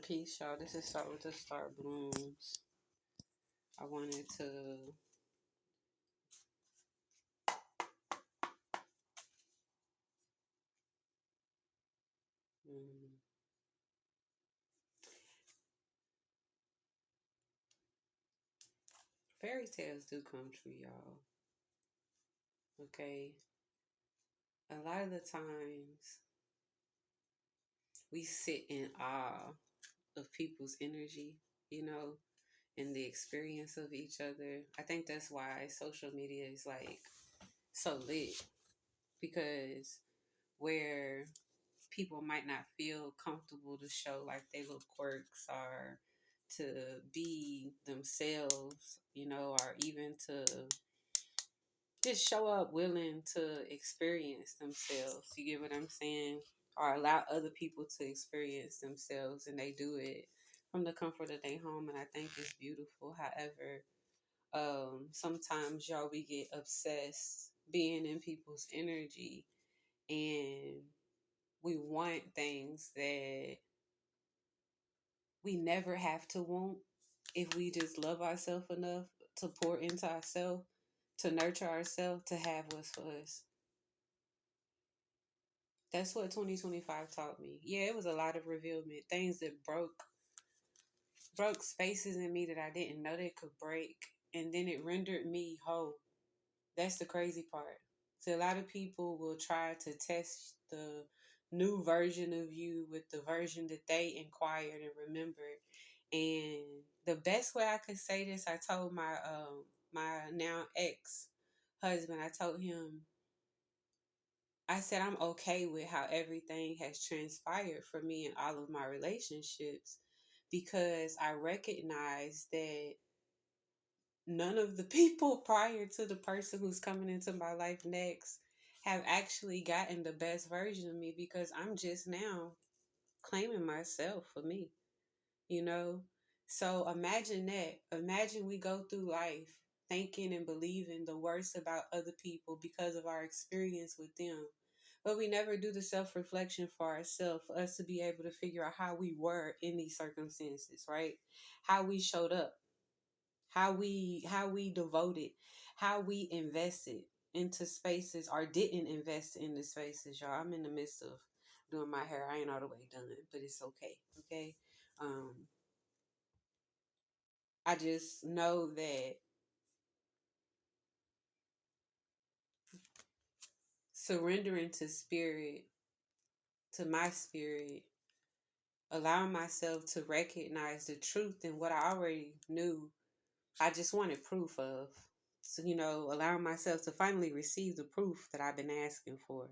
Peace, y'all. This is Start with the Star Blooms. I wanted to mm, fairy tales do come true, y'all. Okay, a lot of the times we sit in awe of people's energy, you know, and the experience of each other. I think that's why social media is like so lit because where people might not feel comfortable to show like their little quirks or to be themselves, or even to just show up willing to experience themselves. You get what I'm saying? Or allow other people to experience themselves, and they do it from the comfort of their home, and I think it's beautiful. However, sometimes y'all we get obsessed being in people's energy, and we want things that we never have to want if we just love ourselves enough to pour into ourselves, to nurture ourselves, to have what's for us. That's what 2025 taught me. Yeah, it was a lot of revealment, things that broke spaces in me that I didn't know they could break, and then it rendered me whole. That's the crazy part. So a lot of people will try to test the new version of you with the version that they inquired and remembered. And the best way I could say this, I told my now ex husband, I told him, I said I'm okay with how everything has transpired for me in all of my relationships because I recognize that none of the people prior to the person who's coming into my life next have actually gotten the best version of me because I'm just now claiming myself for me, you know? So imagine that. Imagine we go through life thinking and believing the worst about other people because of our experience with them. But we never do the self reflection for ourselves, for us to be able to figure out how we were in these circumstances, right? How we showed up, how we devoted, how we invested into spaces or didn't invest in the spaces, y'all. I'm in the midst of doing my hair. I ain't all the way done, but it's okay. Okay. Um, I just know that surrendering to spirit, to my spirit, allowing myself to recognize the truth in what I already knew, I just wanted proof of. So, allowing myself to finally receive the proof that I've been asking for.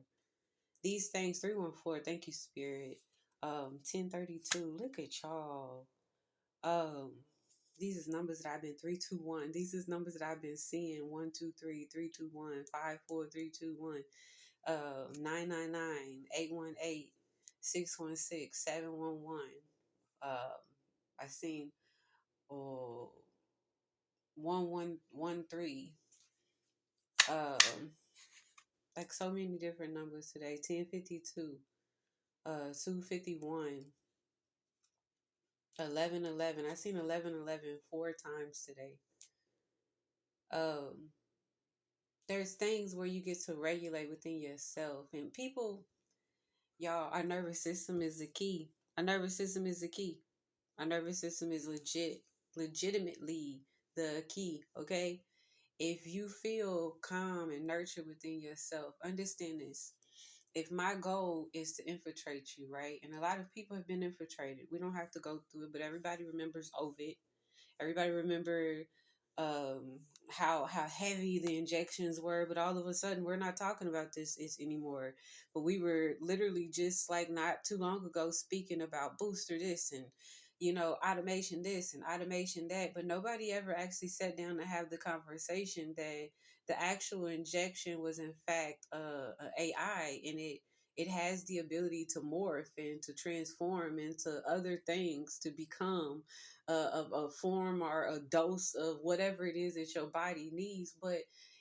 These things, 314, thank you, Spirit. 1032, look at y'all. Um, these is numbers that I've been 321. These is numbers that I've been seeing 123, 321, 54321, 999, 818, 616, 711. I seen 1113. Like so many different numbers today. 1052. 251, 1111. I seen 1111 4 times today. Um, there's things where you get to regulate within yourself, and people, y'all, our nervous system is the key. Our nervous system is the key. Our nervous system is legitimately the key. Okay, if you feel calm and nurtured within yourself, understand this. If my goal is to infiltrate you, right? And a lot of people have been infiltrated. We don't have to go through it, but everybody remembers Ovid. Everybody remember how heavy the injections were, but all of a sudden we're not talking about this is anymore. But we were literally just like not too long ago speaking about booster this and automation this and automation that, but nobody ever actually sat down to have the conversation that the actual injection was in fact a AI, and it has the ability to morph and to transform into other things to become a form or a dose of whatever it is that your body needs. But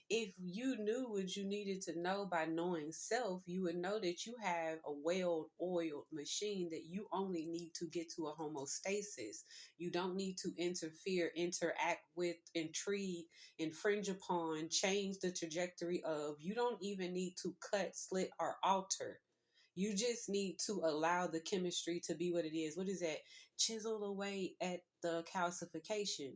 If you knew what you needed to know by knowing self, you would know that you have a well-oiled machine that you only need to get to a homeostasis. You don't need to interfere, interact with, intrigue, infringe upon, change the trajectory of. You don't even need to cut, slit, or alter. You just need to allow the chemistry to be what it is. What is that? Chisel away at the calcification.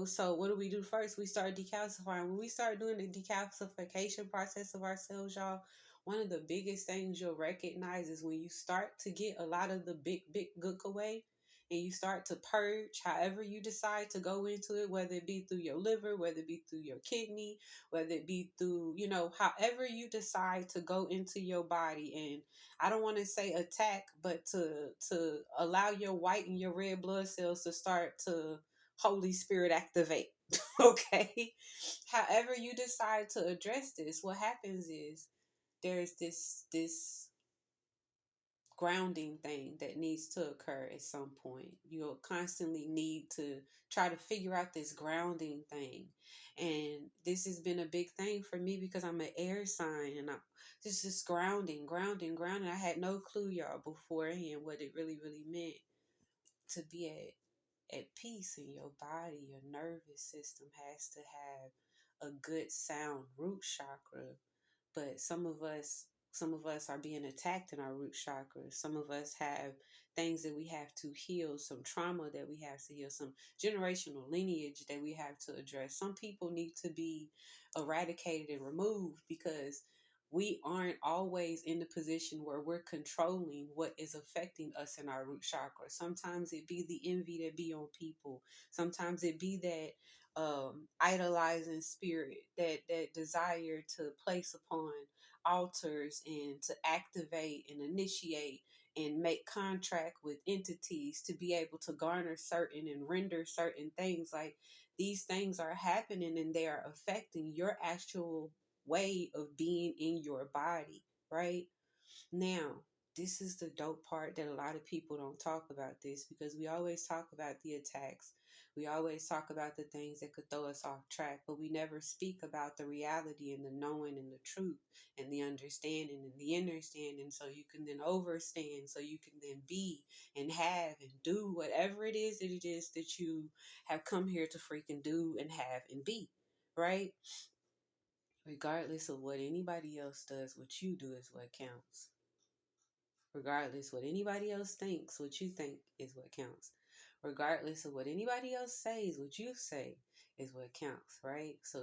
So what do we do first? We start decalcifying. When we start doing the decalcification process of ourselves, y'all, one of the biggest things you'll recognize is when you start to get a lot of the big gook away, and you start to purge however you decide to go into it, whether it be through your liver, whether it be through your kidney, whether it be through, however you decide to go into your body. And I don't want to say attack, but to allow your white and your red blood cells to start to Holy Spirit activate. Okay. However you decide to address this, what happens is there's this grounding thing that needs to occur at some point. You'll constantly need to try to figure out this grounding thing. And this has been a big thing for me because I'm an air sign, and I'm just grounding. I had no clue, y'all, beforehand what it really meant to be at peace in your body. Your nervous system has to have a good sound root chakra. But some of us are being attacked in our root chakra. Some of us have things that we have to heal, some trauma that we have to heal, some generational lineage that we have to address. Some people need to be eradicated and removed because we aren't always in the position where we're controlling what is affecting us in our root chakra. Sometimes it be the envy that be on people. Sometimes it be that idolizing spirit, that desire to place upon altars and to activate and initiate and make contract with entities to be able to garner certain and render certain things. Like, these things are happening and they are affecting your actual way of being in your body, right? Now, this is the dope part that a lot of people don't talk about this, because we always talk about the attacks. We always talk about the things that could throw us off track, but we never speak about the reality and the knowing and the truth and the understanding and the understanding, so you can then overstand, so you can then be and have and do whatever it is that you have come here to freaking do and have and be, right? Regardless of what anybody else does, what you do is what counts. Regardless what anybody else thinks, what you think is what counts. Regardless of what anybody else says, what you say is what counts, right? So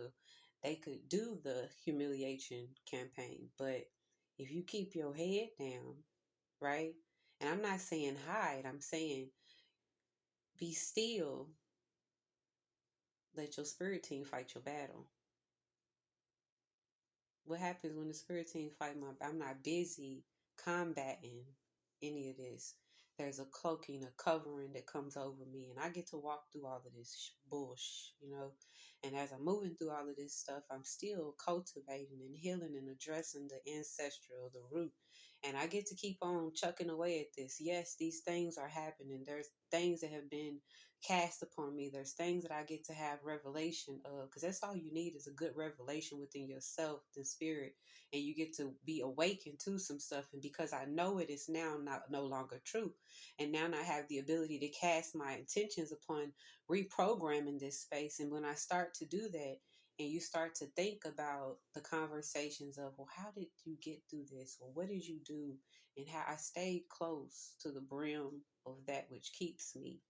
they could do the humiliation campaign, but if you keep your head down, right? And I'm not saying hide, I'm saying be still, let your spirit team fight your battle. What happens when the spirit team fight I'm not busy combating any of this. There's a cloaking, a covering that comes over me, and I get to walk through all of this bullshit. And as I'm moving through all of this stuff, I'm still cultivating and healing and addressing the ancestral, the root. And I get to keep on chucking away at this. Yes, these things are happening. There's things that have been cast upon me. There's things that I get to have revelation of, because that's all you need is a good revelation within yourself, the spirit, and you get to be awakened to some stuff. And because I know it is now not no longer true, and now I have the ability to cast my intentions upon reprogramming this space. And when I start to do that, and you start to think about the conversations of, well, how did you get through this? Well, what did you do? And how I stayed close to the brim of that which keeps me.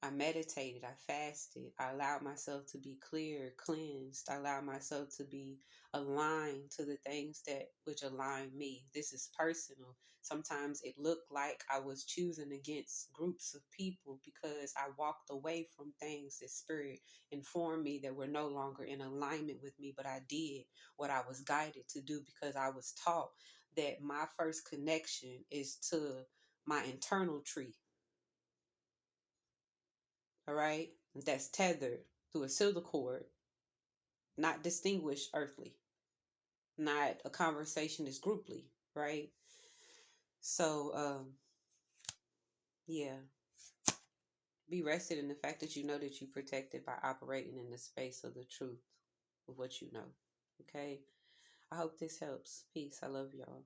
I meditated, I fasted, I allowed myself to be clear, cleansed, I allowed myself to be aligned to the things that which align me. This is personal. Sometimes it looked like I was choosing against groups of people because I walked away from things that spirit informed me that were no longer in alignment with me, but I did what I was guided to do because I was taught that my first connection is to my internal tree. All right, that's tethered through a silver cord, not distinguished earthly, not a conversation that's grouply, right? So, yeah, be rested in the fact that you know that you're protected by operating in the space of the truth, with what you know. Okay? I hope this helps. Peace. I love y'all.